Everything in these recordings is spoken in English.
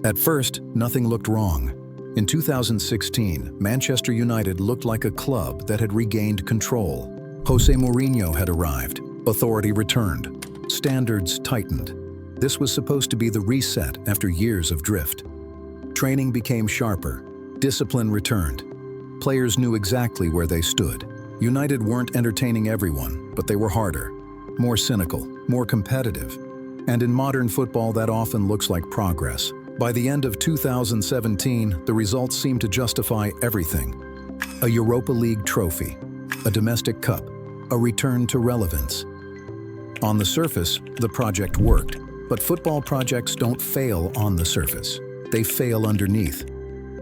At first, nothing looked wrong. In 2016, Manchester United looked like a club that had regained control. Jose Mourinho had arrived. Authority returned. Standards tightened. This was supposed to be the reset after years of drift. Training became sharper. Discipline returned. Players knew exactly where they stood. United weren't entertaining everyone, but they were harder, more cynical, more competitive. And in modern football, that often looks like progress. By the end of 2017, the results seemed to justify everything. A Europa League trophy, a domestic cup, a return to relevance. On the surface, the project worked, but football projects don't fail on the surface. They fail underneath.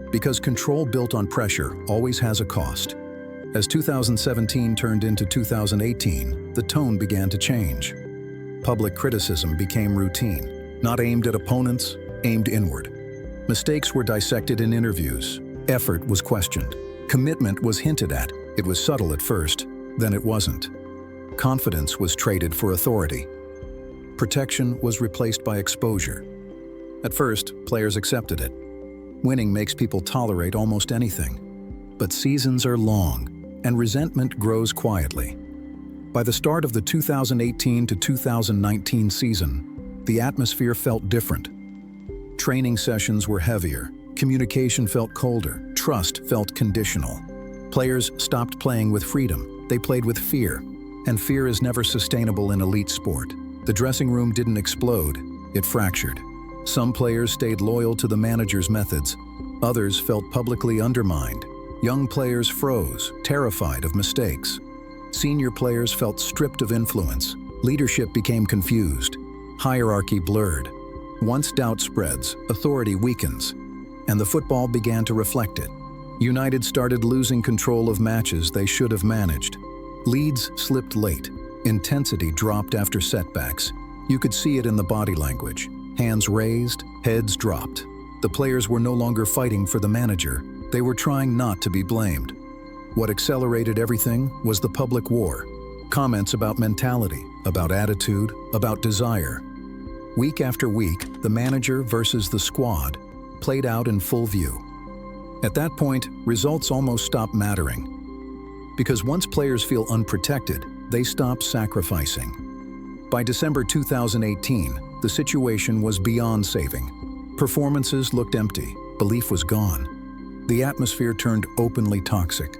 Because control built on pressure always has a cost. As 2017 turned into 2018, the tone began to change. Public criticism became routine, not aimed at opponents, aimed inward. Mistakes were dissected in interviews. Effort was questioned. Commitment was hinted at. It was subtle at first, then it wasn't. Confidence was traded for authority. Protection was replaced by exposure. At first, players accepted it. Winning makes people tolerate almost anything. But seasons are long, and resentment grows quietly. By the start of the 2018 to 2019 season, the atmosphere felt different. Training sessions were heavier, communication felt colder, trust felt conditional. Players stopped playing with freedom, they played with fear, and fear is never sustainable in elite sport. The dressing room didn't explode, it fractured. Some players stayed loyal to the manager's methods, others felt publicly undermined. Young players froze, terrified of mistakes. Senior players felt stripped of influence. Leadership became confused. Hierarchy blurred. Once doubt spreads, authority weakens, and the football began to reflect it. United started losing control of matches they should have managed. Leads slipped late. Intensity dropped after setbacks. You could see it in the body language. Hands raised, heads dropped. The players were no longer fighting for the manager. They were trying not to be blamed. What accelerated everything was the public war. Comments about mentality, about attitude, about desire. Week after week, the manager versus the squad played out in full view. At that point, results almost stopped mattering. Because once players feel unprotected, they stop sacrificing. By December 2018, the situation was beyond saving. Performances looked empty, belief was gone. The atmosphere turned openly toxic.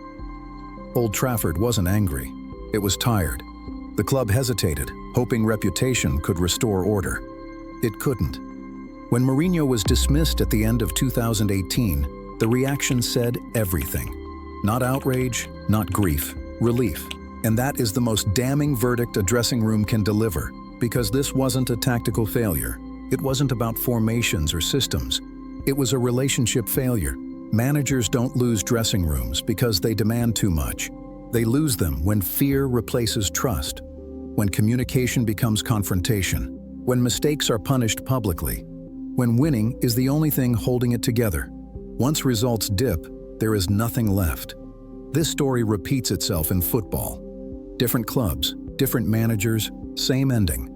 Old Trafford wasn't angry, it was tired. The club hesitated, hoping reputation could restore order. It couldn't. When Mourinho was dismissed at the end of 2018, the reaction said everything. Not outrage, not grief, relief. And that is the most damning verdict a dressing room can deliver, because this wasn't a tactical failure. It wasn't about formations or systems. It was a relationship failure. Managers don't lose dressing rooms because they demand too much. They lose them when fear replaces trust, when communication becomes confrontation, when mistakes are punished publicly, when winning is the only thing holding it together. Once results dip, there is nothing left. This story repeats itself in football. Different clubs, different managers, same ending.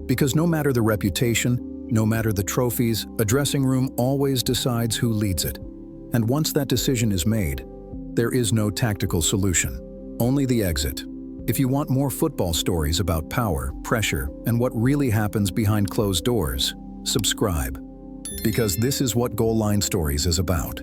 Because no matter the reputation, no matter the trophies, a dressing room always decides who leads it. And once that decision is made, there is no tactical solution, only the exit. If you want more football stories about power, pressure, and what really happens behind closed doors, subscribe. Because this is what GoalLine Stories is about.